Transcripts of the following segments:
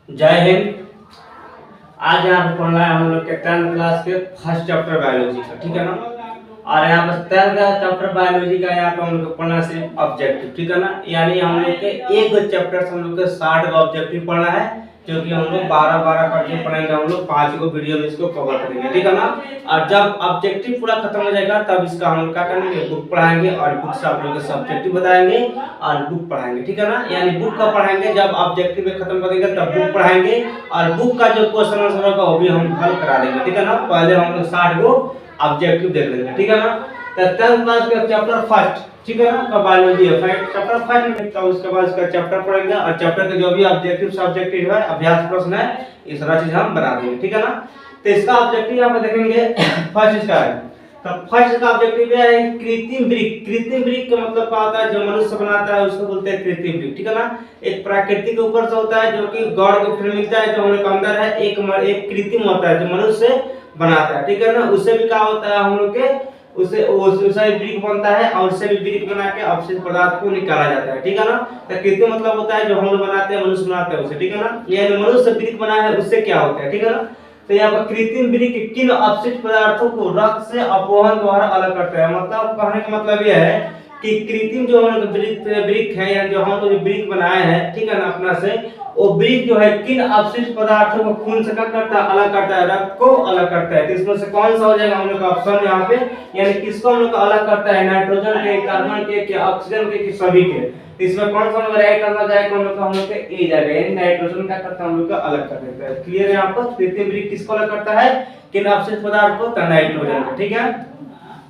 जय हिंद। आज यहाँ पे पढ़ना है हम लोग के 10th क्लास के फर्स्ट चैप्टर बायोलॉजी का, ठीक है ना। और यहाँ पर 10th का चैप्टर बायोलॉजी का यहाँ पे हम लोग को पढ़ना सिर्फ ऑब्जेक्टिव, ठीक है ना। यानी हम लोग के एक चैप्टर से हम लोग के 60 का ऑब्जेक्टिव पढ़ना है, जो कि हम लोग 12-12 करके पढ़ेंगे। हम लोग 5 को वीडियो में इसको कवर करेंगे, ठीक है ना। और जब ऑब्जेक्टिव पूरा खत्म हो जाएगा तब इसका हम लोग क्या करेंगे, बुक पढ़ाएंगे और बुक से आप लोग के सब्जेक्टिव बताएंगे और बुक पढ़ाएंगे, ठीक है ना। यानी बुक का पढ़ाएंगे, जब ऑब्जेक्टिव खत्म करेंगे तब बुक पढ़ाएंगे और बुक का जो क्वेश्चन आंसर होगा वो भी हम हल करा देंगे, ठीक है ना। पहले हम लोग 60 को ऑब्जेक्टिव देख लेंगे, ठीक है ना। तो 10th क्लास का चैप्टर फर्स्ट, ठीक है ना, का बायोलॉजी है चैप्टर फर्स्ट में। तो उसके बाद इसका चैप्टर पढ़ेंगे और चैप्टर के जो भी ऑब्जेक्टिव सब्जेक्टिव है, अभ्यास प्रश्न है, ये सारा चीज हम बना देंगे, ठीक है ना। तो इसका ऑब्जेक्टिव यहाँ पे देखेंगे फर्स्ट इसका है। तो फर्स्ट का ऑब्जेक्टिव है कृत्रिम वृक्क। कृत्रिम वृक्क का मतलब क्या होता है, जो मनुष्य बनाता है उसको बोलते हैं कृत्रिम वृक्क, ठीक है ना। एक प्राकृतिक के ऊपर से होता है जो कि गॉड को फिर मिलता है, जो हम लोग के अंदर है। एक कृत्रिम होता है जो मनुष्य बनाता है, ठीक है ना। उससे भी क्या होता है, हम लोग के उससे वृक्क बनता है और उससे भी वृक्क बना के अवशिष्ट पदार्थ को निकाला जाता है, ठीक है ना। तो कृत्रिम मतलब होता है जो हम लोग बनाते हैं, मनुष्य बनाते हैं उसे, ठीक है ना। ये मनुष्य वृक्क बना है उससे क्या होता है, ठीक है ना। तो यहाँ पर कृत्रिम वृक्क किन अपशिष्ट पदार्थों को रक्त से अपवहन द्वारा अलग करता है। मतलब कहने का मतलब यह है कि कृत्रिम जो हम लोग वृक्क है या जो हम लोग वृक्क बनाए हैं, ठीक है ना, अपना से वो वृक्क जो है किन अपशिष्ट पदार्थों को खून से क्या करता है, अलग करता है, रक्त को अलग करता है। तो इसमें से कौन सा हो जाएगा हम लोग का ऑप्शन यहाँ पे, यानी किसको हम लोग का अलग करता है, नाइट्रोजन के, कार्बन के, ऑक्सीजन के, सभी के। तो इसमें कौन सा नंबर राइट आंसर जाएगा हम लोग का, हम लोग के ए जाएगा, यानी नाइट्रोजन क्या करता है, हम लोग का अलग कर देता है। क्लियर है यहाँ पर। कृत्रिम वृक्क किसको अलग करता है, किन अपशिष्ट पदार्थ को, नाइट्रोजन को, ठीक है।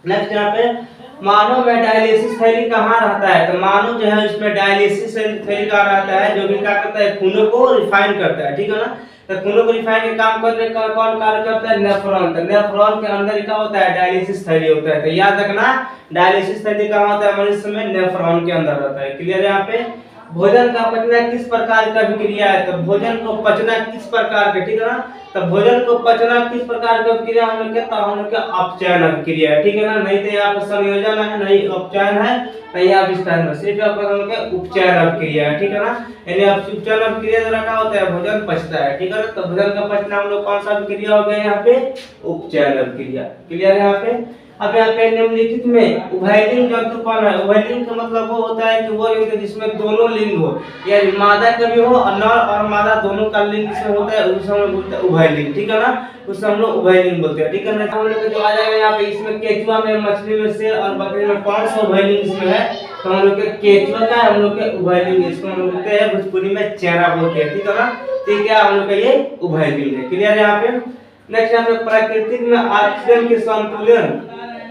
नेक्स्ट यहाँ पे मानव में डायलिसिस थैली कहाँ रहता है। तो मानव जो है इसमें डायलिसिस थैली कहाँ रहता है, जो भी क्या करता है, खूनों को रिफाइन करता है, ठीक है ना। तो खूनों को रिफाइन के काम करने का कौन कार्य करता है, नेफ्रॉन। तो नेफ्रॉन के अंदर क्या होता है, डायलिसिस थैली होता है। तो याद रखना डायलिसिस थैली कहाँ होता है, मनुष्य में नेफ्रॉन के अंदर रहता है। क्लियर है यहाँ पे। भोजन का पचना किस प्रकार का विक्रिया है। तो भोजन को पचना किस प्रकार का, ठीक है ना। तो भोजन को पचना किस प्रकार का विक्रिया हम लोग के, तो हम लोग के अपचयन विक्रिया है, ठीक है ना। नहीं तो यहाँ पर संयोजन है, नहीं अपचयन है, नहीं यहाँ विस्तार में, सिर्फ यहाँ पर हम लोग के उपचयन विक्रिया है, ठीक है ना। यानी उपचयन विक्रिया द्वारा क्या होता है, भोजन पचता है, ठीक है ना। तो भोजन का पचना हम लोग कौन सा विक्रिया हो गया यहाँ पे, उपचयन विक्रिया। क्लियर है यहाँ पे। अब यहाँ पे निम्नलिखित में उभयलिंग जंतु कौन है। उभयलिंग का मतलब वो होता है कि वो लिंग जिसमें दोनों लिंग हो, यानी मादा का भी हो और नर और मादा दोनों का लिंग इसमें होता है, उसे हम लोग बोलते हैं उभयलिंग, ठीक है ना। उसे हम लोग उभयलिंग बोलते हैं, ठीक है ना। हम लोग जो आ जाएगा यहाँ पे, इसमें केचुआ में, मछली में, शेर और बकरी में कौन सा उभयलिंग इसमें है, तो हम लोग के केचुआ का हम लोग के उभयलिंग, इसको हम लोग बोलते हैं भोजपुरी में चेहरा बोलते हैं, ठीक है ना। ठीक है, हम लोग का ये उभयलिंग है। क्लियर है यहाँ पे। नेक्स्ट यहाँ पे प्राकृतिक में ऑक्सीजन के संतुलन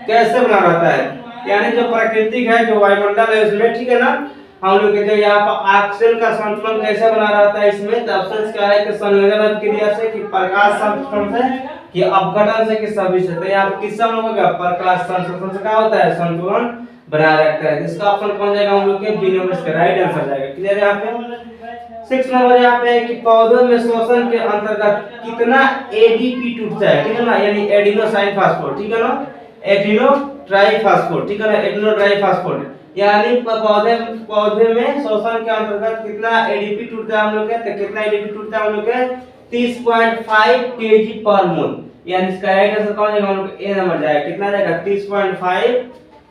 कैसे बना रहता है, यानी जो प्राकृतिक है, जो वायुमंडल है उसमें, ठीक है ना, हम लोग के जो यहाँ पर ऑक्सीजन का संतुलन कैसे बना रहता है इसमें। तो ऑप्शन क्या है कि संयोजन क्रिया से, कि प्रकाश संश्लेषण से, कि अपघटन से, कि सभी से। तो यहाँ किससे हम लोगों का प्रकाश संश्लेषण से क्या होता है, संतुलन बना रखता है। इसका ऑप्शन कौन जाएगा, हम लोग के बी नंबर इसका राइट आंसर जाएगा। क्लियर है यहाँ पे। 6 नंबर यहाँ पे कि पौधों में श्वसन के अंतर्गत कितना एडीपी टूटता है, ठीक है ना, यानी एडिनोसाइन फास्फोरेट, ठीक है ना, एडिनो ट्राइफॉस्फेट, ठीक है ना, एडिनो ट्राइफॉस्फेट। यानी पौधे में श्वसन के अंतर्गत कितना एडीपी टूटता है हम लोग के, तो कितना एडीपी टूटता है हम लोग के 30.5 केजी पर मोल। यानी इसका राइट आंसर कौन जाएगा, हम लोग ए नंबर जाएगा। कितना जाएगा, 30.5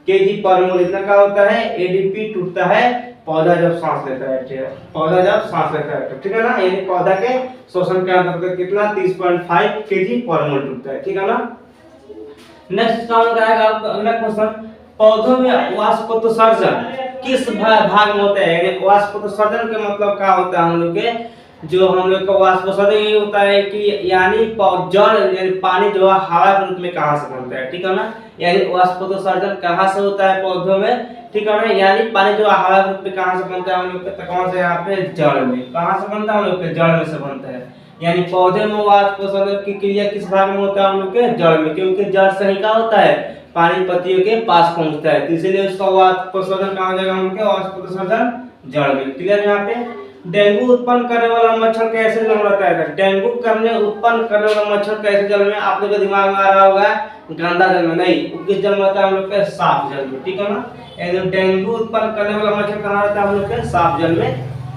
केजी पर मोल। इतना क्या होता है, एडीपी टूटता है पौधा जब सांस लेता है, ठीक है, पौधा जब सांस लेता है, ठीक है ना। यानी पौधा के श्वसन के अंतर्गत कितना 30.5 केजी पर मोल टूटता है, ठीक है ना। नेक्स्ट काम आएगा अगला क्वेश्चन, पौधों में वाष्पोत्सर्जन किस भाग में होता है। यानी वाष्पोत्सर्जन का मतलब क्या होता है, हम लोग के जो हम लोग का वाष्पोत्सर्जन ये होता है कि यानी जल, यानी पानी जो है हवा के रूप में कहाँ से बनता है, ठीक है ना। यानी वाष्पोत्सर्जन कहाँ से होता है पौधों में, ठीक है ना। यानी पानी जो हवा के रूप में कहाँ से बनता है, हम लोग के कौन से यहाँ पे जड़ में, कहाँ से बनता है, हम लोग के जड़ में से बनता है। यानी पौधे में वाष्पोत्सर्जन की क्रिया किस भाग में होता है, हम लोग के जड़ में, क्योंकि जड़ से ही क्या होता है, पानी पत्तियों के पास पहुंचता है, तो इसीलिए उसका वाष्पोत्सर्जन कहाँ हो जाएगा, हम लोग के वाष्पोत्सर्जन जड़ में। क्लियर है यहाँ पे। डेंगू उत्पन्न करने वाला मच्छर कैसे जन्म लेता है। डेंगू उत्पन्न करने वाला मच्छर कैसे जल में, आप लोग के दिमाग में आ रहा होगा गंदा जल में, नहीं, वो किस जल में होता है, हम लोग के साफ जल में, ठीक है ना। यानी डेंगू उत्पन्न करने वाला मच्छर कहाँ रहता है, हम लोग के साफ जल में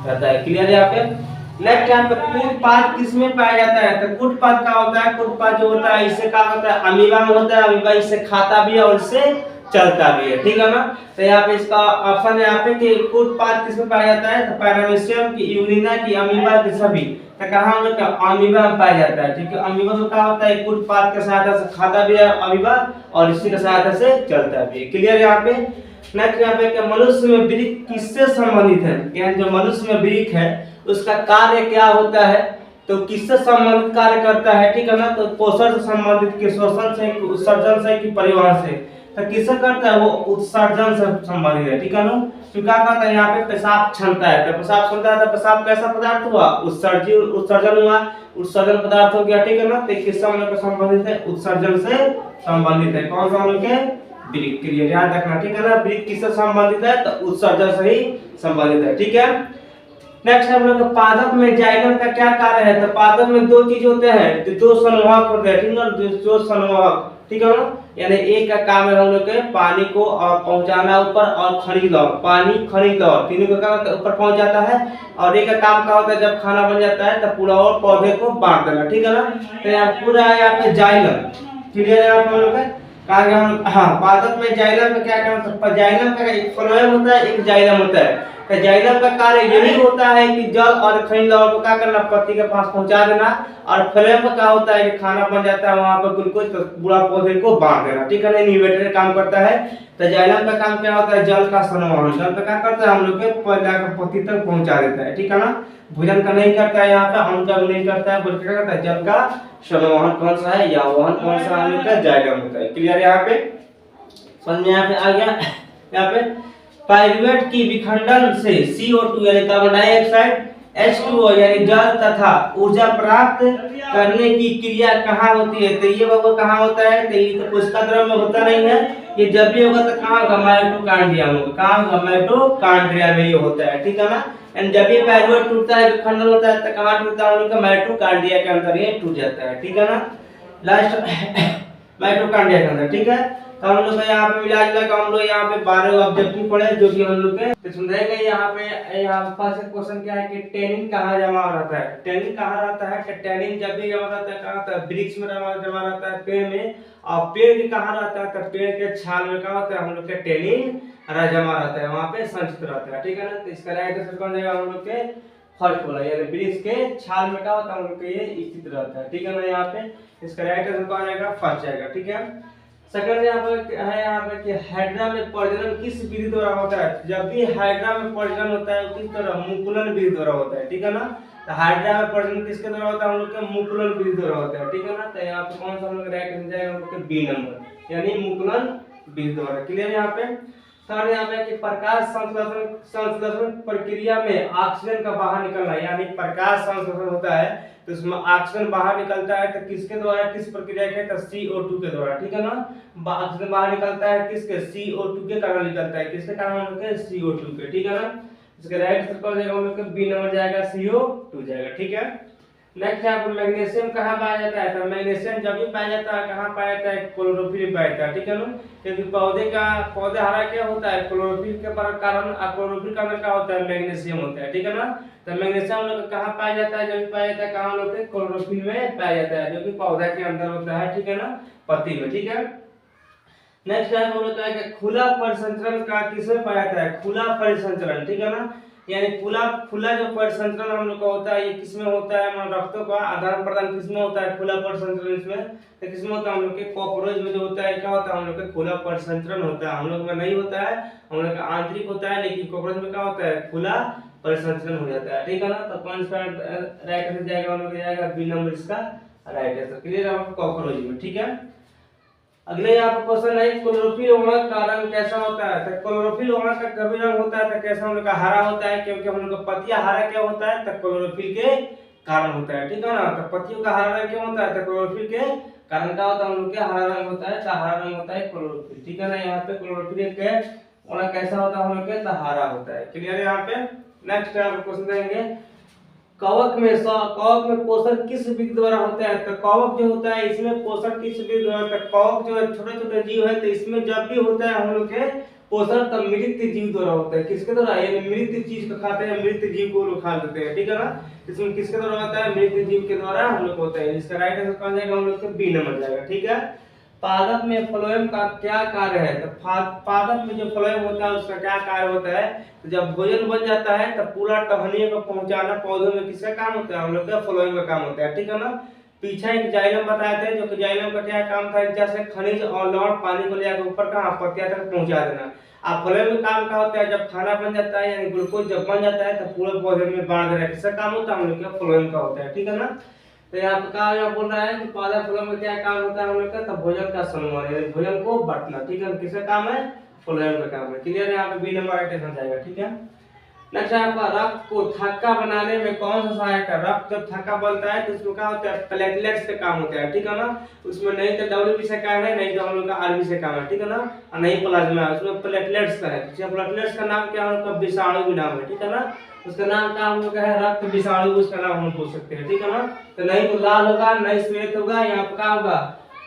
रहता है। क्लियर है यहाँ पे। नेक्स्ट यहाँ पे कूटपाद किसमें पाया जाता है? तो कूटपाद का होता है, कूटपाद जो होता है इससे क्या होता है? अमीबा में होता है, अमीबा इससे खाता भी है और इससे चलता भी है, ठीक है ना। तो यहाँ पे इसका ऑप्शन है यहाँ पे कि कूटपाद किसमें पाया जाता है? तो पैरामीशियम की, यूरिना की, अमीबा के सभी। तो कहाँ हम लोग का अमीबा में पाया जाता है, ठीक है। अमीबा में क्या होता है? कूटपाद के सहायता से खाता भी है अमीबा और इसी के सहायता से चलता भी है। क्लियर यहाँ पे। नेक्स्ट यहाँ पे मनुष्य में वृक्क किससे संबंधित है? यानी जो मनुष्य में वृक्क है उसका कार्य क्या होता है? तो किससे संबंधित कार्य करता है, ठीक है ना। तो पोषण से संबंधित, कि शोषण से, कि उत्सर्जन से, कि परिवहन से। तो किससे करता है? वो उत्सर्जन से संबंधित है, ठीक है ना। तो क्या कहता है यहाँ पे? पेशाब क्षमता है। तो पेशाब क्षमता है, तो पेशाब कैसा पदार्थ हुआ? उत्सर्जन हुआ, उत्सर्जन पदार्थ हो गया, ठीक है ना। तो किससे हम लोग संबंधित है? उत्सर्जन से संबंधित है। कौन सा हम लोग के? वृक्क। क्लियर, याद रखना, ठीक है ना। वृक्क किससे संबंधित है? तो उत्सर्जन से ही संबंधित है, ठीक है। नेक्स्ट हम लोग पादप में जाइलम का क्या कार्य है? तो पादप में दो चीज होते हैं, तो दो संवाहक होते हैं, ठीक है, दो संवाहक, ठीक है ना। यानी एक का काम है हम लोग के पानी को पहुंचाना ऊपर और खनिज लवण, पानी खनिज लवण तीनों का काम ऊपर पहुंच जाता है। और एक का काम क्या होता है? जब खाना बन जाता है तब पूरा और पौधे को बांट देना, ठीक है ना। तो यहाँ पूरा है यहाँ पे जाइलम। क्लियर है यहाँ पे हम लोग कहा गया। हाँ, पादप में जाइलम का क्या काम होता है? जाइलम का एक फ्लोएम होता है, एक जाइलम होता है। तो जाइलम का कार्य यही होता है कि जल और खनिज लवण को क्या करना? पत्ती के पास पहुंचा देना। और फ्लोएम का क्या होता है कि खाना बन जाता है वहां पर ग्लूकोज तो पूरा पौधे को बांट देना, ठीक है ना। इनहिबिटर का काम करता है। तो जाइलम का काम क्या होता है? जल का संवहन। जल का क्या करता है? हम लोग के पौधा को पत्ती तक पहुंचा देता है, ठीक है ना। भोजन का नहीं करता है यहाँ पे, अन्न का भी नहीं करता है, बल्कि क्या करता है? जल का संवहन कौन सा है या वहन कौन सा हम लोग का? जाइलम होता है। क्लियर यहाँ पे, समझ में यहाँ पे आ गया। यहाँ पे पाइरुवेट की विखंडन से CO2 यानी कार्बन डाइऑक्साइड, H2O यानी जल तथा ऊर्जा प्राप्त करने की क्रिया कहाँ होती है? तो ये वो कहाँ होता है? तो ये तो कोशिका द्रव्य में होता नहीं है। ये जब भी होगा तो कहाँ होगा? माइटोकॉन्ड्रिया में होगा। कहाँ होगा? माइटोकॉन्ड्रिया में ये होता है, ठीक है ना। एंड जब ये पाइरुवेट टूटता है, विखंडन होता है, तो कहाँ टूटता है? हम लोग का माइटोकॉन्ड्रिया के अंदर ये टूट जाता है, ठीक है ना। लास्ट माइटोकॉन्ड्रिया के अंदर, ठीक है। तो हम लोग यहाँ पे मिला जुला के हम लोग यहाँ पे 12 ऑब्जेक्टिव पढ़े जो कि हम लोग के तो सुनेंगे। यहाँ पे फर्स्ट क्वेश्चन क्या है कि टैनिन कहाँ जमा रहता है? टैनिन कहाँ रहता है? कि टैनिन जब भी जमा रहता है कहाँ रहता है? वृक्ष में जमा रहता है, पेड़ में। और पेड़ के कहाँ रहता है? तो पेड़ के छाल में कहाँ होता है? हम लोग के टैनिन जमा रहता है, वहाँ पे संचित रहता है, ठीक है ना। तो इसका राइट आंसर कौन जाएगा? हम लोग के फर्स्ट वाला, यानी वृक्ष के छाल में क्या होता है? हम लोग के ये स्थित रहता है, ठीक है ना। यहाँ पे इसका राइट आंसर कौन जाएगा? फर्स्ट जाएगा, ठीक है। सेकंड यहाँ पे कि हाइड्रा में प्रजनन किस विधि द्वारा होता है? जब भी हाइड्रा में प्रजनन होता है किस तरह? मुकुलन विधि द्वारा होता है, ठीक है ना। तो हाइड्रा में प्रजनन किसके द्वारा होता है? हम लोग के मुकुलन विधि द्वारा होता है, ठीक है ना। तो यहाँ पे कौन सा हम लोग राइट आंसर जाएगा? हम लोग के बी नंबर, यानी मुकुलन विधि द्वारा। क्लियर यहाँ पे। थर्ड यहाँ पे कि प्रकाश संश्लेषण प्रक्रिया में ऑक्सीजन का बाहर निकलना, यानी प्रकाश संश्लेषण होता है तो उसमें ऑक्सीजन बाहर निकलता है, तो किसके द्वारा? किस प्रक्रिया के? तो CO2 के द्वारा, ठीक है ना। ऑक्सीजन बाहर निकलता है किसके? CO2 के कारण निकलता है। किसके कारण? हम लोग के CO2 के, ठीक है ना। इसका राइट आंसर कौन जाएगा? हम लोग के बी नंबर जाएगा, CO2 जाएगा, ठीक है। नेक्स्ट यहाँ पर मैग्नीशियम कहाँ पाया जाता है? तो मैग्नीशियम जब भी पाया जाता है कहाँ पाया जाता है? क्लोरोफिल में पाया जाता है, ठीक है ना। क्योंकि पौधे हरा क्या होता है? क्लोरोफिल के कारण, क्लोरोफिल का अंदर क्या होता है? मैग्नीशियम होता है, ठीक है ना। तो मैग्नीशियम हम लोग कहाँ पाया जाता है? जब भी पाया जाता है कहाँ? हम लोग के क्लोरोफिल में पाया जाता है, जो कि पौधा के अंदर होता है, ठीक है ना, पत्ती में, ठीक है। नेक्स्ट यहाँ पर होता है कि खुला परिसंचरण का किसमें पाया जाता है? खुला परिसंचरण, ठीक है ना। यानी खुला जो परिसंचरण हम लोग का होता है ये किसमें होता है? हम रक्तों का आदान प्रदान किसमें होता है? खुला परिसंचरण इसमें तो किसमें होता है? हम लोग के कॉकरोच में जो होता है क्या होता है? हम लोग के खुला परिसंचरण होता है। हम लोग में नहीं होता है, हम लोग का आंतरिक होता है, लेकिन कॉकरोच में क्या होता है? खुला परिसंचरण हो जाता है, ठीक है ना। तो कौन सा राइट आंसर जाएगा? हम लोग जाएगा बी नंबर इसका राइट आंसर। क्लियर है आपको? कॉकरोच में, ठीक है। अगले यहाँ पे क्वेश्चन है क्लोरोफिल उमंग का रंग कैसा होता है? तो क्लोरोफिल उमंग का कभी रंग होता है तो कैसा? हम लोग का हरा होता है, क्योंकि हम लोग का पत्तियां हरा क्या होता है? तो क्लोरोफिल के कारण होता है, ठीक है ना। तो पत्तियों का हरा रंग क्यों होता है? तो क्लोरोफिल के कारण क्या होता है? हम लोग के हरा रंग होता है, तो हरा रंग होता है क्लोरोफिल, ठीक है ना। यहाँ पे क्लोरोफिल के उमंग कैसा होता है? हम लोग के तो हरा होता है। क्लियर है यहाँ पे। नेक्स्ट क्वेश्चन देंगे कवक में पोषण किस विधि द्वारा होता है? तो कवक जो होता है इसमें पोषण किस विधि द्वारा? तो कवक जो छोटे छोटे जीव है तो इसमें जब भी होता है हम लोग के पोषण तब मृत जीव द्वारा होता है। किसके द्वारा? यानी मृत चीज को खाते हैं, मृत जीव को लोग खा लेते हैं, ठीक है ना। इसमें किसके द्वारा होता है? मृत जीव के द्वारा हम लोग होता है। इसका राइट आंसर कौन जाएगा? हम लोग का बी नंबर जाएगा, ठीक है। पादप में फ्लोएम का क्या कार्य है? तो पादप में जो फ्लोएम होता है उसका क्या कार्य होता है? तो जब भोजन बन जाता है तब पूरा टहनियों को पहुंचाना पौधों में किसका काम होता है? हम लोग का फ्लोएम का काम होता है, ठीक है ना। पीछे एक जाइलम बताए थे, जो कि जाइलम का क्या काम था? जैसे खनिज और लवण पानी को लेकर ऊपर का पत्तियां तक पहुंचा देना। अब फ्लोएम का काम क्या होता है? जब खाना बन जाता है यानी ग्लूकोज जब बन जाता है तो पूरे पौधे में बांट देना, किसका काम होता है? हम लोग का फ्लोएम का होता है, ठीक है ना। तो यहाँ पे कहा बोल रहा है कि पादप फ्लोएम में क्या काम होता है हम लोग का? तो भोजन का समन्वय यानी भोजन को बांटना, ठीक है। किसका काम है? फ्लोएम का काम है, क्लियर है। यहाँ पे बी नंबर राइट आंसर जाएगा, ठीक है। नेक्स्ट है आपका रक्त को थक्का बनाने में कौन सा सहायक है? रक्त जब थक्का बनता है तो उसमें क्या होता है? प्लेटलेट्स का काम होता है, ठीक है ना। उसमें नहीं तो डब्ल्यूबी से काम है, नहीं तो हम लोग का आरबी से काम है, ठीक है ना। और नहीं प्लाज्मा है, उसमें प्लेटलेट्स का है। प्लेटलेट्स का नाम क्या है? उनका विषाणु भी नाम है, ठीक है ना। उसका नाम क्या हम लोग का है? रक्त विषाणु, उसका नाम हम बोल सकते हैं, ठीक है ना। तो नहीं तो लाल होगा, नहीं श्वेत होगा, यहाँ पे क्या होगा?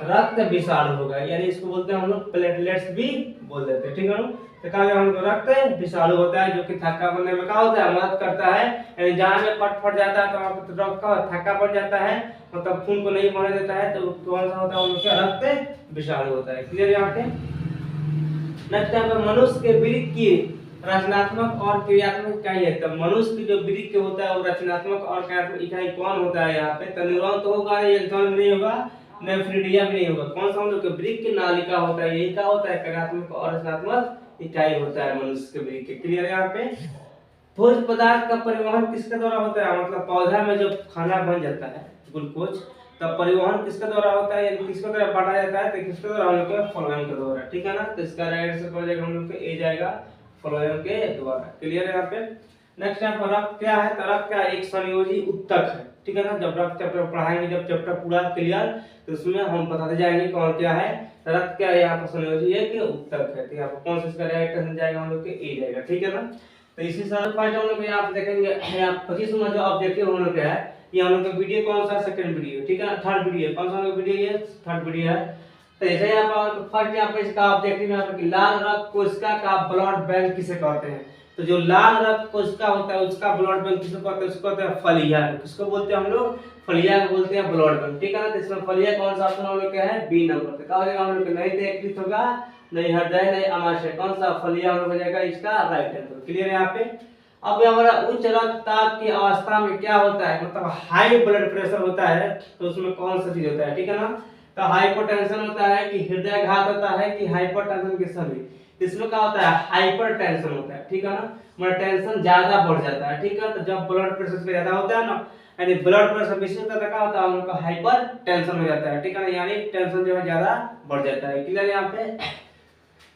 रक्त विषाणु होगा, यानी इसको बोलते हैं हम लोग प्लेटलेट्स भी बोल देते हैं, ठीक है ना। तो कहा हम लोग रक्त विषाणु होता है जो कि थक्का बनने में क्या होता है? मदद करता है। यानी जहाँ में पट फट जाता है तो वहाँ पे रक्त का थक्का पड़ जाता है, मतलब खून को नहीं बहने देता है, तो कौन सा होता है? हम लोग का रक्त विषाणु होता है, क्लियर यहाँ पे। नेक्स्ट यहाँ पे मनुष्य के वृक्क की रचनात्मक और क्रियात्मक इकाई है। तो मनुष्य की जो वृक्क होता है वो रचनात्मक और क्रियात्मक इकाई कौन होता है? यहाँ पे तो न्यूरॉन तो होगा, इलेक्ट्रॉन नहीं होगा, नेफ्रिडिया भी नहीं होगा। कौन सा हम लोग के वृक्क नालिका होता है, यही क्या होता है? क्रियात्मक और रचनात्मक इकाई होता है मनुष्य के वृक्क, क्लियर है यहाँ पे। भोज्य पदार्थ का परिवहन किसके द्वारा होता है? मतलब पौधा में जब खाना बन जाता है ग्लूकोज, तब परिवहन किसके द्वारा होता है? यानी किसके द्वारा बांटा जाता है? तो किसके द्वारा? हम लोग के फ्लोएम के द्वारा, ठीक है ना। तो इसका राइट आंसर हो जाएगा हम लोग के ए जाएगा, फ्लोएम के द्वारा, क्लियर है यहाँ पे। नेक्स्ट यहाँ पर रक्त क्या है? तो रक्त क्या? एक संयोजी उत्तक है, ठीक है ना। जब रक्त चैप्टर पढ़ाएंगे, जब चैप्टर पूरा क्लियर, तो उसमें हम बताते जाएंगे कौन क्या है। रक्त क्या है? यहाँ पर संयोजी है कि उत्तक है, तो यहाँ पर कौन सा इसका राइट आंसर जाएगा? हम लोग के ए जाएगा, ठीक है ना। तो इसी साल पार्ट हम लोग यहाँ पे देखेंगे 25 में जो ऑब्जेक्टिव हम लोग का है, ये हम लोग का वीडियो कौन सा? सेकंड वीडियो, ठीक है ना। थर्ड वीडियो कौन सा वीडियो? ये थर्ड वीडियो है। तो जैसे यहाँ पर फर्स्ट यहाँ पे इसका ऑब्जेक्टिव यहाँ पर कि लाल रक्त कोशिका का ब्लड बैंक किसे कहते हैं? तो जो लाल रक्त कोशिका होता है उसका ब्लड बैंक किसे कहते हैं? उसको कहते हैं फलिया। किसको बोलते हैं हम लोग? फलिया को बोलते हैं ब्लड बैंक, ठीक है ना। तो इसमें फलिया कौन सा ऑप्शन हम लोग का है? B number. तो क्या हो जाएगा हम लोग? नहीं तो यकृत होगा, नहीं हृदय, नहीं आमाशय, कौन सा? फलिया हम लोग हो जाएगा इसका राइट आंसर, क्लियर है यहाँ पे। अब हमारा उच्च रक्तचाप की अवस्था में क्या होता है? मतलब हाई ब्लड प्रेशर होता है, तो उसमें कौन सा चीज होता है, ठीक है ना। तो हाइपोटेंशन होता है कि हृदय घात होता है कि हाइपरटेंशन के सभी, इसमें क्या होता है? हाइपरटेंशन होता है, ठीक है ना। मतलब टेंशन ज्यादा बढ़ जाता है, ठीक है। तो जब ब्लड प्रेशर ज्यादा होता है ना, यानी ब्लड प्रेशर बेसी होता है, क्या होता है? हम लोग का हाइपर टेंशन हो जाता है, ठीक है ना। यानी टेंशन जो है ज्यादा बढ़ जाता है, क्लियर है यहाँ पे।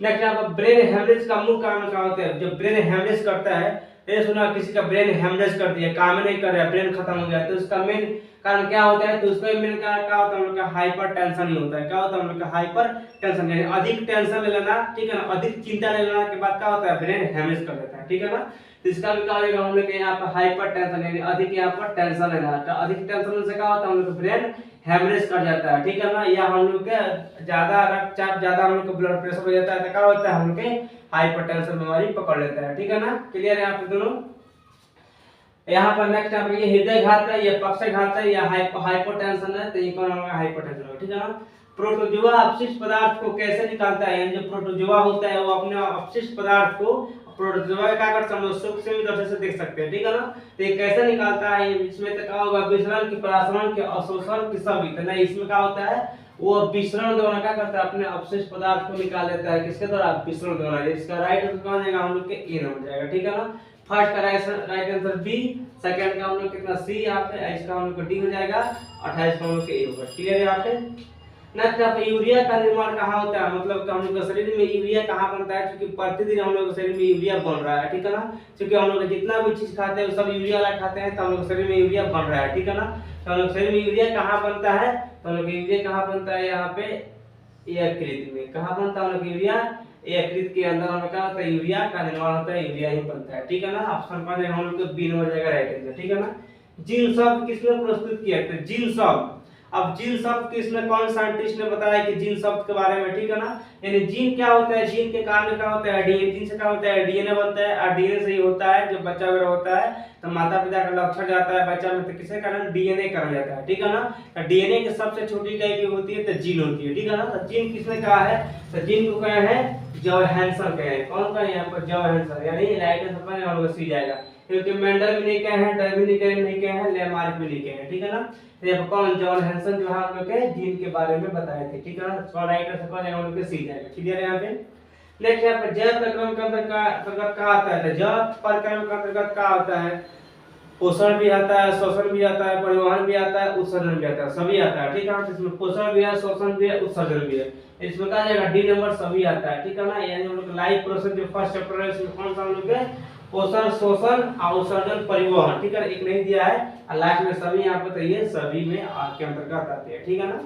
नेक्स्ट यहाँ पर ब्रेन हेमरेज का मुख्य कारण क्या होता है? जो ब्रेन हेमरेज करता है, ये सुना किसी का ब्रेन हेमरेज कर दिया, काम नहीं कर रहा है, ब्रेन खत्म हो गया, तो उसका मेन कारण क्या होता है? तो उसका मेन कारण क्या होता है? हम लोग का हाइपर टेंशन ही होता है। क्या होता है? हम लोग का हाइपर टेंशन, यानी अधिक टेंशन ले लेना, ठीक है ना। अधिक चिंता ले लेना के बाद क्या होता है? ब्रेन हेमरेज कर देता है, ठीक है ना। तो इसका भी क्या होगा? हम लोग के यहाँ पर हाइपर टेंशन यानी अधिक यहाँ पर टेंशन लेना, तो अधिक टेंशन से क्या होता है? हम लोग का ब्रेन हेमरेज कर जाता है, ठीक है ना। या हम लोग के ज्यादा रक्तचाप, ज्यादा हम लोग का ब्लड प्रेशर हो जाता है, तो क्या होता है? हम लोग के हाइपरटेंशन बीमारी पकड़ लेता है, ठीक है ना। क्लियर है यहाँ पे दोनों। यहाँ पर नेक्स्ट यहाँ पर ये हृदय घात है, ये पक्षघात है, या हाइपोटेंशन है, तो ये कौन होगा? हाइपोटेंशन होगा, ठीक है ना। प्रोटोजोआ अपशिष्ट पदार्थ को कैसे निकालता है? यानी जो प्रोटोजोआ होता है वो अपने अपशिष्ट पदार्थ को, प्रोटोजोआ क्या करता है? हम लोग सूक्ष्म दर्शन से देख सकते हैं, ठीक है ना। तो ये कैसे निकालता है? इसमें तो क्या होगा? विसरण की, परासरण की, अवशोषण की, सभी। तो नहीं, इसमें क्या होता है? वो विसरण द्वारा क्या करता है? अपने अपशिष्ट पदार्थ को निकाल लेता है, किसके द्वारा? विसरण द्वारा। इसका राइट आंसर कौन जाएगा? हम लोग के ए नंबर जाएगा, ठीक है ना। फर्स्ट का राइट आंसर बी, सेकंड का हम लोग कितना? सी, यहाँ पे इसका हम लोग का डी हो जाएगा, 28 का हम लोग के ए होगा, क्लियर है यहाँ पे। नेक्स्ट यहाँ पे यूरिया का निर्माण कहाँ होता है? मतलब हम लोग के शरीर में यूरिया कहाँ बनता है? क्योंकि प्रतिदिन हम लोग के शरीर में यूरिया बन रहा है, ठीक है ना। क्योंकि हम लोग जितना भी चीज खाते हैं सब यूरिया वाला खाते हैं, तो हम लोग शरीर में यूरिया बन रहा है, ठीक है ना। तो हम लोग शरीर में यूरिया कहाँ बनता है? तो हम लोग यूरिया कहाँ बनता है? यहाँ पे यकृत में। कहाँ बनता है हम लोग यूरिया? यकृत के अंदर हम लोग क्या होता है? यूरिया का निर्माण होता है, यूरिया ही बनता है, ठीक है ना। ऑप्शन कौन जाएगा? हम लोग को बी नंबर जाएगा राइट आंसर, ठीक है ना। जीन शब्द किसने प्रस्तुत किया? तो जीन शब्द अब जीन शब्द किसने, कौन साइंटिस्ट ने बताया कि जीन शब्द के बारे में, ठीक है ना। यानी जीन क्या होता है, जीन के कारण क्या होता है, डीएनए, जीन से क्या होता है, डीएनए बनता है, और डीएनए से ही होता है जो बच्चा वगैरह होता है तो माता पिता का लक्षण जाता है बच्चा में, तो किसके कारण, डीएनए कारण जाता है, ठीक है ना। तो डीएनए की सबसे छोटी इकाई की होती है तो जीन होती है, ठीक है ना। तो जीन किसने कहा है, तो जीन को कहा है जोहानसन कहे हैं, कौन का यहाँ पर, जोहानसन, यानी राइट आंसर पर हम सी जाएगा, क्योंकि मेंडल भी नहीं कहे हैं, डार्विन नहीं कहे हैं, लेमार्क भी नहीं कहे हैं, ठीक है ना। तो ये कौन, जोहानसन जो है हम लोग के जीन के बारे में बताए थे, ठीक है ना। सो राइट आंसर पर हम लोग के सी जाएगा, क्लियर है यहाँ पे। नेक्स्ट यहाँ पर जैव प्रक्रम के अंतर्गत क्या आता है, जैव प्रक्रम के अंतर्गत क्या होता है, पोषण भी आता है, शोषण भी आता है, परिवहन भी आता है, उत्सर्जन भी आता है, सभी आता है, ठीक है। इसमें पोषण भी है, शोषण भी है, उत्सर्जन भी है, इसमें कहा जाएगा डी नंबर सभी आता है, ठीक है ना। यानी हम लोग लाइफ प्रोसेस जो फर्स्ट चैप्टर है इसमें कौन सा हम लोग के पोषण, शोषण और उत्सर्जन, परिवहन, ठीक है, एक नहीं दिया है और लास्ट में सभी यहाँ पे, तो ये सभी में के अंतर्गत आते हैं, ठीक है ना।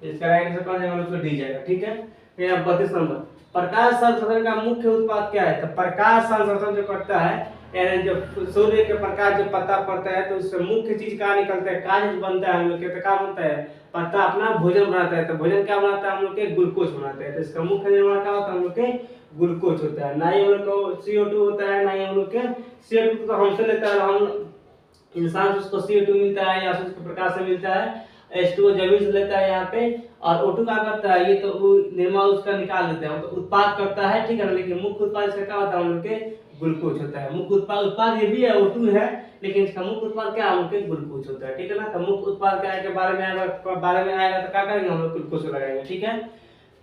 इसका राइट आंसर कौन जाएगा, हम लोग को डी जाएगा, ठीक है। फिर 32 नंबर, प्रकाश संश्लेषण का मुख्य उत्पाद क्या है, तो प्रकाश संश्लेषण जो करता है यानी जब सूर्य के प्रकाश जो पत्ता पड़ता है तो उससे मुख्य चीज क्या निकलता है, काज बनता है हम लोग के, तो क्या बनता है, पत्ता अपना भोजन बनाता है, तो भोजन क्या बनाता है हम लोग के, ग्लूकोज बनाता है, तो इसका मुख्य निर्माण क्या होता है हम लोग के, ग्लूकोज होता है, ना ही हम लोग को CO2 होता है, ना ही हम लोग के CO2 तो हमसे लेता है, हम इंसान से उसको CO2 मिलता है या सूर्य के प्रकाश से मिलता है, H2O जमीन से लेता है यहाँ पे, और O2 क्या करता है, ये तो निर्माण उसका निकाल देता है, तो उत्पाद करता है, ठीक है ना। लेकिन मुख्य उत्पाद इसका क्या होता है हम लोग के, ग्लूकोज होता है। मुख्य उत्पाद ये भी है, O2 है, लेकिन इसका मुख्य उत्पाद क्या है हम लोग के, ग्लूकोज होता है, ठीक है ना। तो मुख्य उत्पाद क्या है के बारे में आएगा तो क्या करेंगे हम लोग, ग्लूकोज लगाएंगे, ठीक है।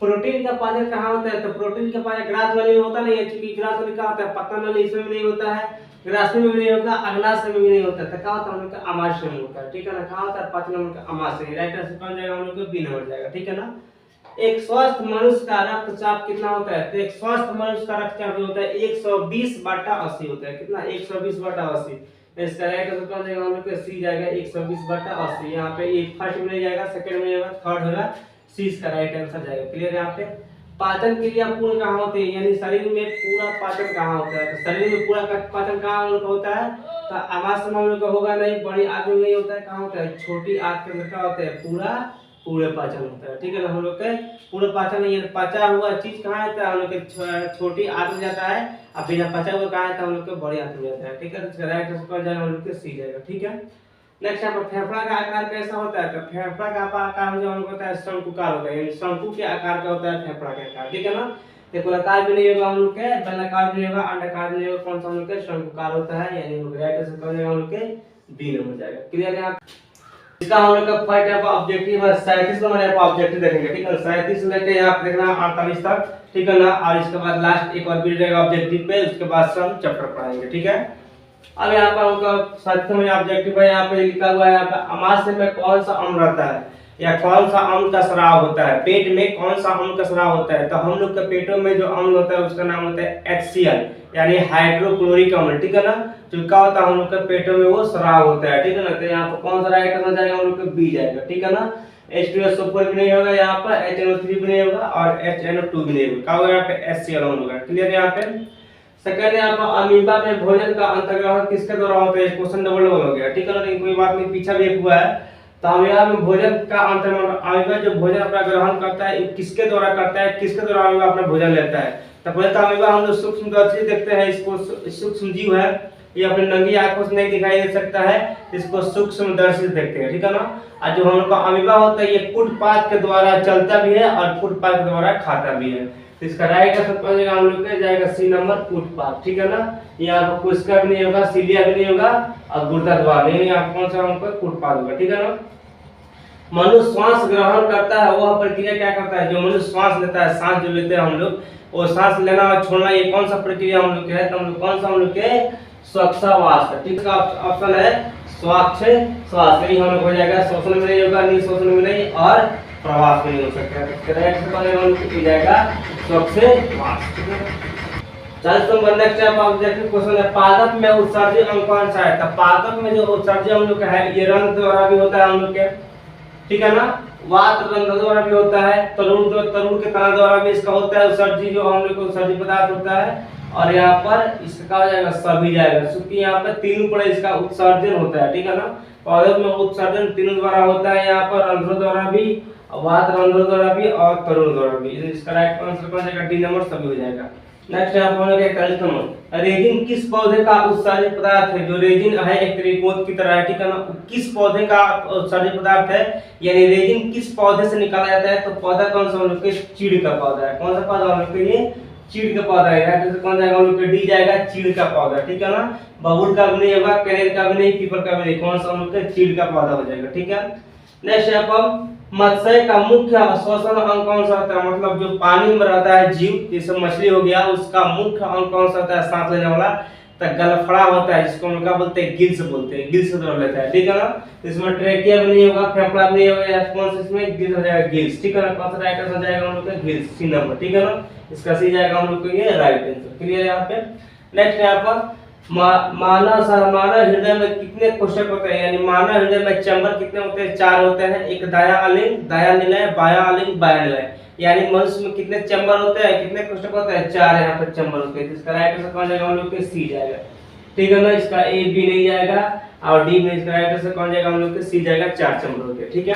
प्रोटीन का पाचन कहाँ होता है, तो प्रोटीन का पाचन ग्रास नली में होता नहीं है, क्योंकि ग्रास नली क्या होता है, पत्ता नली इसमें नहीं होता है, ग्रास में भी नहीं होता, अग्नाशय में भी नहीं होता, तो क्या होता है हम लोग का, आमाशय में होता है, ठीक है ना। कहाँ होता है, 5 नंबर का आमाशय, राइट आंसर कौन जाएगा हम लोग को, बी नंबर जाएगा, ठीक है ना। एक स्वस्थ मनुष्य का रक्तचाप कितना होता है, तो एक स्वस्थ मनुष्य का रक्तचाप होता है 120/80 होता है, कितना, 120/80। इसका राइट आंसर कौन जाएगा हम लोग का, सी जाएगा, 120/80। यहाँ पे ये फर्स्ट में जाएगा, सेकंड में जाएगा, थर्ड होगा, सी इसका राइट आंसर जाएगा, क्लियर है। यहाँ पे पाचन क्रिया पूर्ण कहाँ होती है, यानी शरीर में पूरा पाचन कहाँ होता है, तो शरीर में पूरा पाचन कहाँ हम लोग का होता है, तो आमाशय में हम लोग का होगा नहीं, बड़ी आंत में नहीं होता है, कहाँ होता है, छोटी आंत के अंदर क्या होता है, पूरे पाचन होता है, ठीक है ना। हम लोग के पूरे पाचन नहीं है, पचा हुआ चीज कहाँ आता है हम लोग के, छोटी आंत में जाता है, और बिना पचा हुआ कहाँ आता है हम लोग के, बड़ी आंत में जाता है, ठीक है। तो राइट आंसर कौन जाएगा हम लोग के, सी जाएगा, ठीक है। नेक्स्ट यहाँ पर फेफड़ा का आकार कैसा होता है, तो फेफड़ा का आकार जो हम लोग होता है शंकुकार होता है, यानी शंकु के आकार का होता है फेफड़ा का आकार, ठीक है ना। गोलाकार भी नहीं होगा हम लोग के, बेलनाकार भी नहीं होगा, अंडाकार भी नहीं होगा, कौन सा हम लोग के, शंकुकार होता है, यानी राइट आंसर कौन जाएगा हम लोग के, बी नंबर जाएगा, क्लियर है। इसका हम लोग का फर्स्ट टाइप ऑब्जेक्टिव है, 37 नंबर टाइप ऑब्जेक्टिव देखेंगे, ठीक है। 37 लेके यहाँ पे देखना 48 तक, ठीक है ना। और इसके बाद लास्ट एक और पीरियड रहेगा ऑब्जेक्टिव पे, उसके बाद से हम चैप्टर पढ़ाएंगे, ठीक है। अब यहाँ पर उनका 7वां ऑब्जेक्टिव है, यहाँ पे लिखा हुआ है, यहाँ पे अमाशय में कौन सा अम्ल रहता है, या कौन सा अम्ल का स्राव होता है, पेट में कौन सा अम्ल का स्राव होता है, तो हम लोग के पेटों में जो अम्ल होता है उसका नाम होता है HCl, यानी हाइड्रोक्लोरिक अम्ल, ठीक है ना। जो क्या होता है हम लोग के पेटों में वो स्राव होता है, ठीक है ना। तो यहाँ पर कौन सा राइट आंसर जाएगा हम लोग का, बी जाएगा, ठीक है ना। H2SO4 भी नहीं होगा, यहाँ पर HNO3 भी नहीं होगा, और HNO2 भी नहीं होगा, क्या होगा यहाँ पे, HCl होगा, क्लियर है। यहाँ पे सेकंड यहाँ पर अमीबा में भोजन का अंतर्ग्रहण किसके द्वारा होता है, क्वेश्चन डबल हो गया, ठीक है ना। लेकिन कोई बात नहीं, पीछा भी हुआ है। तो अमीबा में भोजन का अंतर्ग्रहण, अमीबा जो भोजन अपना ग्रहण करता है किसके द्वारा करता है, किसके द्वारा अमीबा अपना भोजन लेता है, तो पहले तो अमीबा हम लोग सूक्ष्मदर्शी देखते हैं, इसको सूक्ष्म जीव है, ये अपनी नंगी आंखों से नहीं दिखाई दे सकता है, इसको सूक्ष्मदर्शी देखते हैं, ठीक है ना। और जो हम लोग का अमीबा होता है ये पुटपाथ के द्वारा चलता भी है और पुटपाथ के द्वारा खाता भी है, तो इसका राइट आंसर कौन जाएगा हम लोग का, जाएगा सी नंबर, पुटपाथ, ठीक है ना। यहाँ पर कोशिका भी नहीं होगा, सीलिया भी नहीं होगा, और गुर्दा द्वार नहीं, यहाँ कौन सा हमको पुटपाथ होगा, ठीक है ना। मनुष्य श्वास ग्रहण करता है, वह प्रक्रिया क्या करता है, जो मनुष्य श्वास लेता है, सांस जो लेते हैं हम लोग, वो सांस लेना और छोड़ना, ये कौन सा प्रक्रिया हम लोग के है, तो हम लोग कौन सा हम लोग के, श्वासोच्छ्वास है, ठीक है। ऑप्शन है श्वास, यही हम लोग हो जाएगा, श्वसन में नहीं होगा, निश्वसन में नहीं, और प्रवास में नहीं हो सकता है, तो करेक्ट कौन जाएगा, श्वासोच्छ्वास, ठीक है। चलिए तो नेक्स्ट टाइप ऑब्जेक्टिव क्वेश्चन है, पादप में उत्सर्जी अंग कौन सा है, तो पादप में जो उत्सर्जी हम लोग का है, ये रंध्र द्वारा भी होता है हम लोग के, ठीक है ना। वात रंध्र द्वारा भी होता है, तरुण के तना द्वारा भी इसका होता है उत्सर्जी, जो हम लोग को उत्सर्जी पदार्थ होता है। और यहाँ पर इसका हो जाएगा सभी जाएगा, क्योंकि यहाँ पर तीनों पर इसका उत्सर्जन होता है, ठीक है ना। पौधे में उत्सर्जन तीनों द्वारा होता है, यहाँ पर रंध्रों द्वारा भी, वात रंध्रों द्वारा भी और तरुण द्वारा भी। इसका राइट आंसर कौन जाएगा? डी नंबर सभी हो जाएगा। नेक्स्ट यहाँ पर होगा 41 नंबर, रेजिन किस पौधे का उत्सर्जित पदार्थ है? जो रेजिन है एक त्रिकोण की तरह है, ठीक है ना, किस पौधे का उत्सर्जित पदार्थ है, यानी रेजिन किस पौधे से निकाला जाता है? तो पौधा कौन सा? हम लोग के चीड़ का पौधा है। कौन सा पौधा? हम लोग के ये चीड़ का पौधा है। राइट कौन जाएगा? हम लोग के डी जाएगा, चीड़ का पौधा, ठीक है ना। बबूल का भी नहीं होगा, कनेर का भी नहीं, पीपल का भी नहीं, कौन सा? हम लोग के चीड़ का पौधा हो जाएगा, ठीक है। नेक्स्ट यहाँ पर मत्स्य का मुख्य श्वसन अंग कौन सा होता है? मतलब जो पानी में रहता है जीव, जैसे मछली हो गया, उसका मुख्य अंग कौन सा होता है सांस लेने वाला? तो गलफड़ा होता है, जिसको हम क्या बोलते हैं? गिल्स बोलते हैं, गिल्स द्वारा लेता है, ठीक है ना। इसमें ट्रेकिया भी नहीं होगा, फेफड़ा भी नहीं होगा, या कौन सा इसमें गिल्स हो जाएगा? गिल्स, ठीक है ना। कौन सा राइट आंसर जाएगा हम लोग का? गिल्स, सी नंबर, ठीक है ना। इसका सी जाएगा हम लोग को ये राइट आंसर। क्लियर है यहाँ पे। नेक्स्ट यहाँ पर मानव हृदय में कितने कोशिका होते हैं? यानी मानव हृदय में चैम्बर कितने होते हैं? 4 होते हैं। एक दाया अलिंग, दाया निलय, बाया अलिंग, बाया निलय। यानी मनुष्य में कितने चैम्बर होते हैं? कितने कोशिका होते हैं? 4 यहाँ पर चैम्बर होते हैं। इसका राइट आंसर कौन जाएगा? हम लोग के सी जाएगा, ठीक है ना। इसका ए बी नहीं जाएगा और डी में, इसका राइट आंसर कौन जाएगा? हम लोग के सी जाएगा, 4 चैम्बर होते हैं, ठीक है।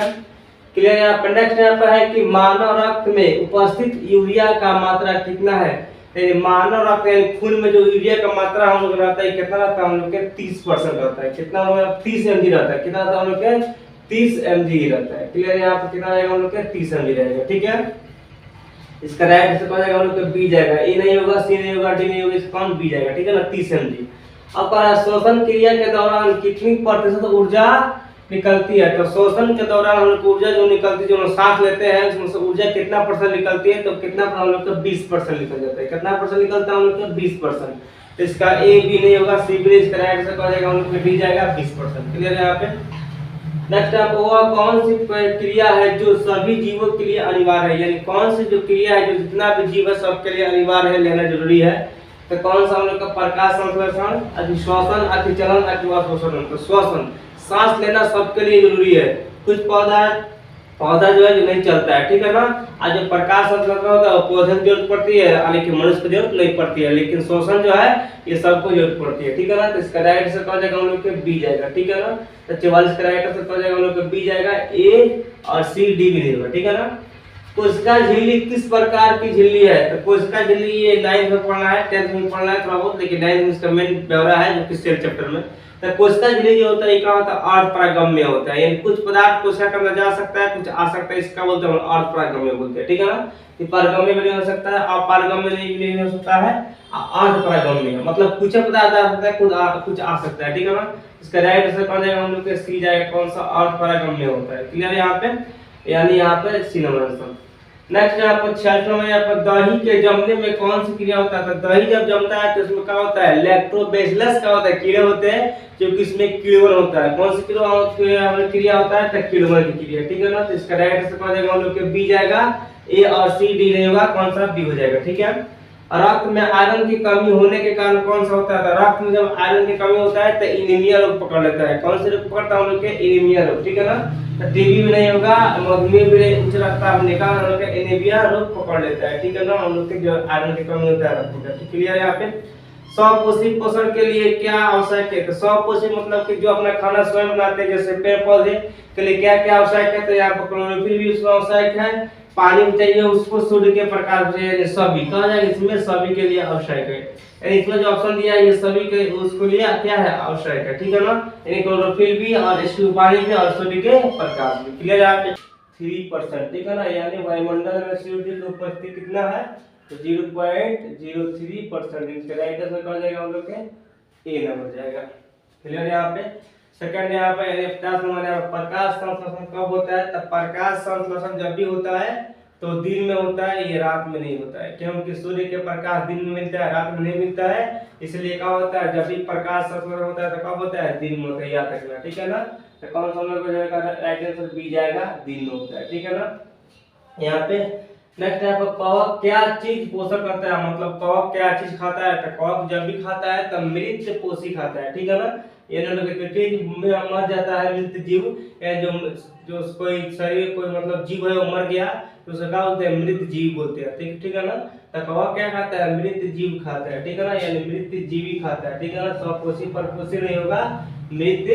क्लियर है। यहाँ पर नेक्स्ट यहाँ पर है कि मानव रक्त में उपस्थित यूरिया का मात्रा कितना है? मानव रक्त खून में जो यूरिया का मात्रा हम लोग रहता है कितना रहता है? हम लोग के 30% रहता है। कितना? 30 mg रहता है। कितना रहता है हम लोग के? 30 mg रहता है। क्लियर है। यहाँ पर कितना आएगा हम लोग के? 30 mg रहेगा, ठीक है। इसका राइट आंसर कौन जाएगा? हम लोग के बी जाएगा। ए नहीं होगा, सी नहीं होगा, डी नहीं होगा, इसका कौन? बी जाएगा, ठीक है ना, 30 mg। अब श्वसन क्रिया के दौरान कितनी प्रतिशत ऊर्जा निकलती है? तो श्वसन के दौरान हम लोग ऊर्जा जो निकलती है, जो हम सांस लेते हैं, उसमें से ऊर्जा कितना परसेंट निकलती है? तो कितना? हम लोग का 20% निकल जाता है। कितना परसेंट निकलता है हम लोग का? 20%। तो इसका ए बी नहीं होगा, सी भी नहीं, इसका राइट आंसर कौन जाएगा? हम लोग का डी जाएगा, 20%। क्लियर है यहाँ पे। नेक्स्ट आपको वह कौन सी क्रिया है जो सभी जीवों के लिए अनिवार्य है? यानी कौन सी जो क्रिया है जो जितना भी जीव है सबके लिए अनिवार्य है, लेना जरूरी है? तो कौन सा? हम लोग का प्रकाश संश्लेषण, अधिश्वसन, अतिचलन, अतिश्वसन। तो श्वसन, सांस लेना सबके लिए जरूरी है। कुछ पौधा जो है जो नहीं चलता है, ठीक है ना। आज जो प्रकाश संश्लेषण होता है वो पौधे की जरूरत पड़ती है, लेकिन मनुष्य को जरूरत नहीं पड़ती है, लेकिन श्वसन जो है ये सबको जरूरत पड़ती है, ठीक है ना। तो इसका राइट आंसर कौन जाएगा? हम लोग के बी जाएगा, ठीक है ना। तो 44 का राइट आंसर कौन जाएगा? हम लोग के बी जाएगा। ए और सी डी भी नहीं होगा, ठीक है ना। कोशिका झिल्ली किस प्रकार की झिल्ली है? तो कोशिका झिल्ली ये 9th में पढ़ना है, 10th में पढ़ना है थोड़ा बहुत, लेकिन 9th में इसका मेन ब्यौरा है जो कि सेल चैप्टर में। तो कोशिका झिल्ली जो होता है क्या होता है? अर्धपरागम्य होता है। यानी कुछ पदार्थ कोशिका के अंदर जा सकता है, कुछ आ सकता है, इसका बोलते हैं अर्धपरागम्य बोलते हैं, ठीक है ना। ये पारगम्य भी नहीं हो सकता है, अपारगम्य नहीं हो सकता है, अर्धपरागम्य मतलब कुछ पदार्थ आ सकता है, कुछ आ सकता है, ठीक है ना। इसका राइट आंसर कौन जाएगा? हम लोग के सी जाएगा। कौन सा? अर्धपरागम्य होता है। क्लियर है यहाँ पे, यानी यहाँ पे सी नंबर आंसर। नेक्स्ट यहाँ पर 46 में यहाँ पर दही के जमने में कौन सी क्रिया होता है? तो दही जब जमता है तो उसमें क्या होता है? लैक्टोबैसिलस का होता है, कीड़े होते हैं जो कि इसमें किण्वन होता है। कौन सी क्रिया होता है? तो किण्वन की क्रिया, ठीक है ना। तो इसका राइट आंसर कौन जाएगा? हम लोग के बी जाएगा। ए और सी डी नहीं होगा, कौन सा? बी हो जाएगा, ठीक है। रक्त में आयरन की कमी होने के कारण कौन सा होता है? तो रक्त में जब आयरन की कमी होता है तो एनीमिया रोग पकड़ लेता है। कौन से रोग पकड़ता है हम लोग के? एनीमिया रोग, ठीक है ना। तो टीबी भी नहीं होगा, मधुमेह भी नहीं, उच्च रक्तचाप निकाल हम लोग के एनीमिया रोग पकड़ लेता है, ठीक है ना। हम लोग के जो आयरन की कमी होता है रक्त में, क्लियर है यहाँ पे। स्वपोषी पोषण के लिए क्या आवश्यक है? तो स्वपोषी मतलब कि जो अपना खाना स्वयं बनाते हैं, जैसे पेड़ पौधे के लिए क्या क्या आवश्यक है? तो यहाँ पर क्लोरोफिल भी उसमें आवश्यक है, पानी भी चाहिए उसको, सूर्य के प्रकाश चाहिए, सभी कहा जाए इसमें सभी के लिए आवश्यक है। यानी इसमें जो ऑप्शन दिया है ये सभी के उसको लिए क्या है? आवश्यक है, ठीक है ना। यानी क्लोरोफिल भी और इसके पानी भी और सूर्य के प्रकाश भी। क्लियर है आप? 3%, ठीक है ना। यानी वायुमंडल में सूर्य की उपस्थिति कितना है? तो 0.03%। इसका राइट आंसर कौन जाएगा? हम लोग के ए नंबर जाएगा। क्लियर है यहाँ पे। सेकंड यहाँ पे 50 नंबर है, प्रकाश संश्लेषण कब होता है? तब प्रकाश संश्लेषण जब भी होता है तो दिन में होता है, ये रात में नहीं होता है, क्योंकि सूर्य के प्रकाश दिन में मिलता है, रात में नहीं मिलता है। इसलिए क्या होता है? जब भी प्रकाश संश्लेषण होता है तो कब होता है? दिन में होता है, याद रखना, ठीक है ना। तो कौन सा हो जाएगा? राइट आंसर बी जाएगा, दिन में होता है, ठीक है ना। यहाँ पे नेक्स्ट है कवक क्या चीज पोषण करता है? मतलब कवक क्या चीज खाता है? तो कवक जब भी खाता है तब मृत पोषी खाता है, ठीक है ना। ये मर जाता है मृत जीव, जो कोई शरीर कोई मतलब जीव है वो मर गया तो उसे क्या बोलते हैं? मृत जीव बोलते हैं, ठीक है ना। तो कवक क्या खाता है? मृत जीव खाता है, ठीक है ना। यानी मृत जीवी खाता है, ठीक है ना। स्वपोषी परपोषी नहीं होगा, मृत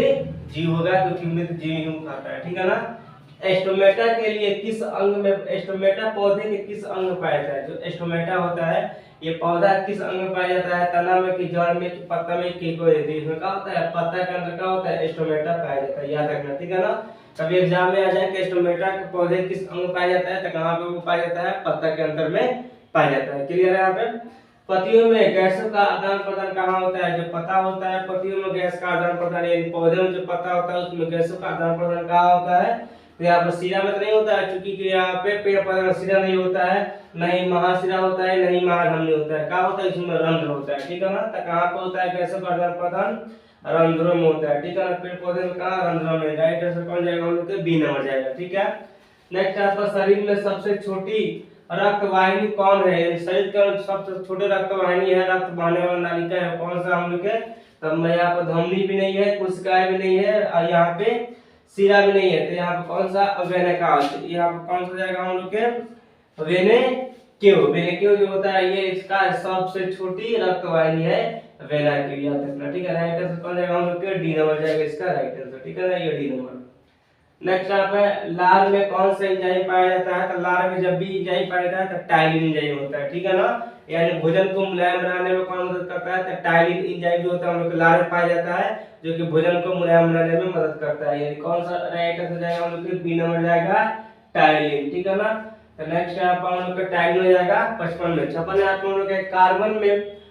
जीव होगा, क्योंकि मृत जीव ही खाता है, ठीक है ना। एस्टोमेटा के लिए किस अंग में, एस्टोमेटा पौधे के किस अंग में पाया जाता है? जो एस्टोमेटा होता है ये पौधा किस अंग में पाया जाता है? तना में कि जड़ में कि पत्ता में कि कोई इसमें क्या होता है? पत्ता के अंदर क्या होता है? एस्टोमेटा पाया जाता है, याद रखना, ठीक है ना। कभी एग्जाम में आ जाए कि एस्टोमेटा के पौधे किस अंग में पाया जाता है, तो कहाँ पे वो पाया जाता है? पत्ता के अंदर में पाया जाता है। क्लियर है यहाँ पे। पत्तियों में गैसों का आदान प्रदान कहाँ होता है? जो पत्ता होता है पत्तियों में गैस का आदान प्रदान, यानी पौधे में जो पत्ता होता है उसमें गैसों का आदान प्रदान कहाँ होता है? तो यहाँ पर सिरा में तो नहीं होता है, क्योंकि यहाँ पे पेड़ पौधे में सिरा नहीं होता है, नहीं महासिरा होता है, नहीं महाधमनी होता है। क्या होता है? इसमें रंध्र होता है, ठीक है ना। तो कहाँ पे होता है गैसों का आदान प्रदान? रंध्रों में होता है, ठीक है ना। पेड़ पौधे में कहाँ? रंध्रों में। राइट आंसर कौन जाएगा? हम लोग के बी नंबर जाएगा, ठीक है। नेक्स्ट आपका शरीर में सबसे छोटी रक्त वाहिनी कौन है? शरीर का सबसे छोटे रक्त वाहिनी है, रक्त बहने वाला नालिका है, कौन सा हम लोग के? तब मैं यहाँ पर धमनी भी नहीं है, कोशिकाएं भी नहीं है, और यहाँ पे सिरा भी नहीं है, तो यहाँ पे कौन सा? वेनेका। यहाँ पे कौन सा जाएगा हम लोग के? वेनेक्यू। वेनेक्यू जो होता है ये इसका सबसे छोटी रक्त वाहिनी है, वेनेक्यू, याद रखना, ठीक है। राइट आंसर कौन जाएगा हम लोग के? डी नंबर जाएगा इसका राइट आंसर, ठीक है ना, ये डी नंबर। नेक्स्ट आप है लार में कौन सा एंजाइम पाया जाता है? तो लार में जब भी एंजाइम पाया जाता है तो टाइलिन एंजाइम होता है, ठीक है ना। यानी भोजन को मुलायम बनाने में कौन मदद करता है? तो टाइलिन एंजाइम जो होता है हम लोग लार में पाया जाता है, जो कि भोजन को मुलायम बनाने में मदद करता है। यानी कौन सा राइट आंसर जाएगा हम लोग के? बी नंबर जाएगा टाइलिन, ठीक है ना। तो नेक्स्ट यहाँ पर हम लोग का टाइलिन हो जाएगा 55 में। 56 यहाँ पर हम लोग कार्बन में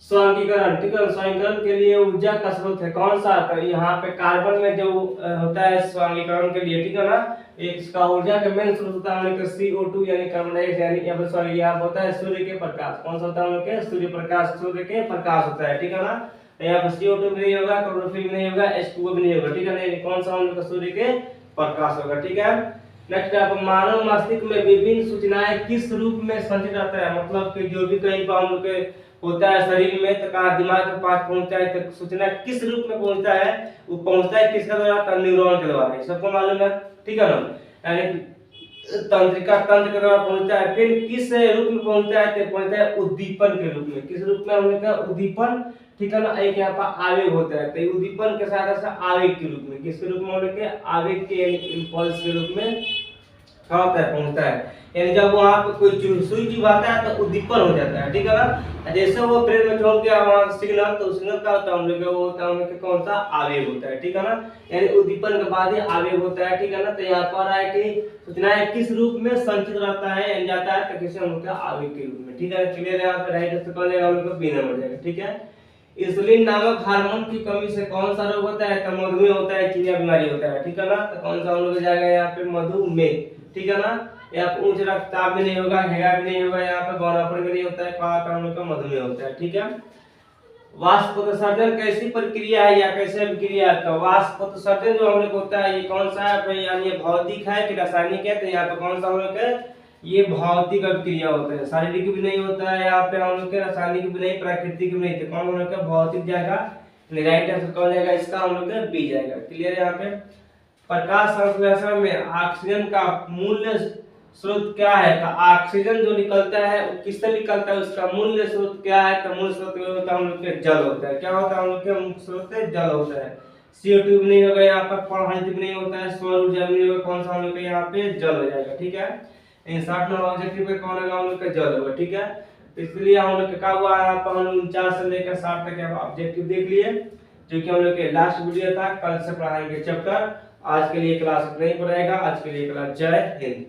स्वांगीकरण, ठीक है, स्वांगीकरण के लिए ऊर्जा का स्रोत है कौन सा? तो यहाँ पे कार्बन में जो होता है स्वांगीकरण के लिए, ठीक है ना, एक इसका ऊर्जा का मेन स्रोत होता है हम लोग का CO2 यानी कार्बन डाइऑक्साइड, यानी यहाँ पर सॉरी यहाँ होता है सूर्य के प्रकाश। कौन सा होता है हम लोग के? सूर्य प्रकाश, सूर्य के प्रकाश होता है, ठीक है ना। तो यहाँ पर CO2 भी नहीं होगा, क्लोरोफिल भी नहीं होगा, H2O भी नहीं होगा, ठीक है ना। कौन सा हम लोग का? सूर्य के प्रकाश होगा, ठीक है। नेक्स्ट आप मानव मस्तिष्क में विभिन्न सूचनाएं किस रूप में संचित रहता है? मतलब कि जो भी कहीं पर हम लोग के होता है शरीर में, तो कहाँ दिमाग के पास पहुंचता है, तो सूचना किस रूप में पहुंचता है? वो पहुंचता है किसके द्वारा? तो न्यूरॉन के द्वारा, सबको मालूम है, ठीक है ना। यानी तंत्रिका तंत्र के द्वारा पहुंचता है। फिर किस रूप में पहुंचता है? तो पहुंचता है उद्दीपन के रूप में। किस रूप में? हम लोग का उद्दीपन, ठीक है ना। एक यहाँ पर आवेग होता है, तो उद्दीपन के साथ साथ आवेग के रूप में, किसके रूप में? हम लोग के आवेग के इम्पल्स के रूप में कहाँ तक पहुंचता है। यानी जब वहां पे कोई सुई चुभाता है तो उद्दीपन हो जाता है, ठीक है ना। जैसे वो ब्रेन में चौंक गया वहां सिग्नल, तो सिग्नल का होता है हम लोग वो होता है हम लोग कौन सा? आवेग होता है, ठीक है ना। यानी उद्दीपन के बाद ही आवेग होता है, ठीक है ना। तो यहाँ पर है कि सूचनाएं किस रूप में संचित रहता है जाता है? तो किसी हम लोग का आवेग के रूप में, ठीक है। क्लियर है? यहाँ पे राइट आंसर कौन जाएगा? हम लोग का बी नंबर जाएगा, ठीक है। इंसुलिन नामक हार्मोन की कमी से कौन सा रोग होता है? तो मधुमेह होता है, चिनिया बीमारी होता है, ठीक है ना। तो कौन सा हम लोग जाएगा यहाँ पे? मधुमेह, ठीक है ना। यहाँ पे उच्च रक्तचाप भी नहीं होगा, घेरा भी नहीं होगा, यहाँ पे गौनापन भी नहीं होता है, कहाँ का हम लोग का? मधुमेह होता है, ठीक है। वाष्पोत्सर्जन कैसी प्रक्रिया है या कैसे अभिक्रिया है? तो वाष्पोत्सर्जन जो हम लोग होता है ये कौन सा है? यानी ये भौतिक है कि रासायनिक है? तो यहाँ पे कौन सा हम लोग का? ये भौतिक अभिक्रिया होता है, शारीरिक भी नहीं होता है यहाँ पे हम लोग के, रासायनिक भी नहीं, प्राकृतिक भी नहीं। तो कौन हम लोग का? भौतिक जाएगा। राइट आंसर कौन जाएगा इसका? हम लोग का बी जाएगा। क्लियर है? यहाँ पे प्रकाश संश्लेषण में ऑक्सीजन का मूल्य स्रोत क्या है? तो ऑक्सीजन जो निकलता है वो किससे निकलता है? उसका मूल्य स्रोत क्या है? तो मूल स्रोत होता है हम लोग के जल होता है। क्या होता है? हम लोग के मुख्य स्रोत जल होता है। CO2 भी नहीं होगा यहाँ पर, पराहित भी नहीं होता है, सौर ऊर्जा भी नहीं होगा, कौन सा हम लोग के यहाँ पे? जल हो जाएगा, ठीक है। इन 60 नंबर ऑब्जेक्टिव पे कौन होगा? हम लोग का जल होगा, ठीक है। तो इसलिए हम लोग क्या हुआ यहाँ पर? हम 49 से लेकर 60 तक ऑब्जेक्टिव देख लिए, जो कि हम लोग के लास्ट वीडियो था। कल से पढ़ाएंगे चैप्टर। आज के लिए क्लास नहीं पढ़ाएगा। आज के लिए क्लास जय हिंद।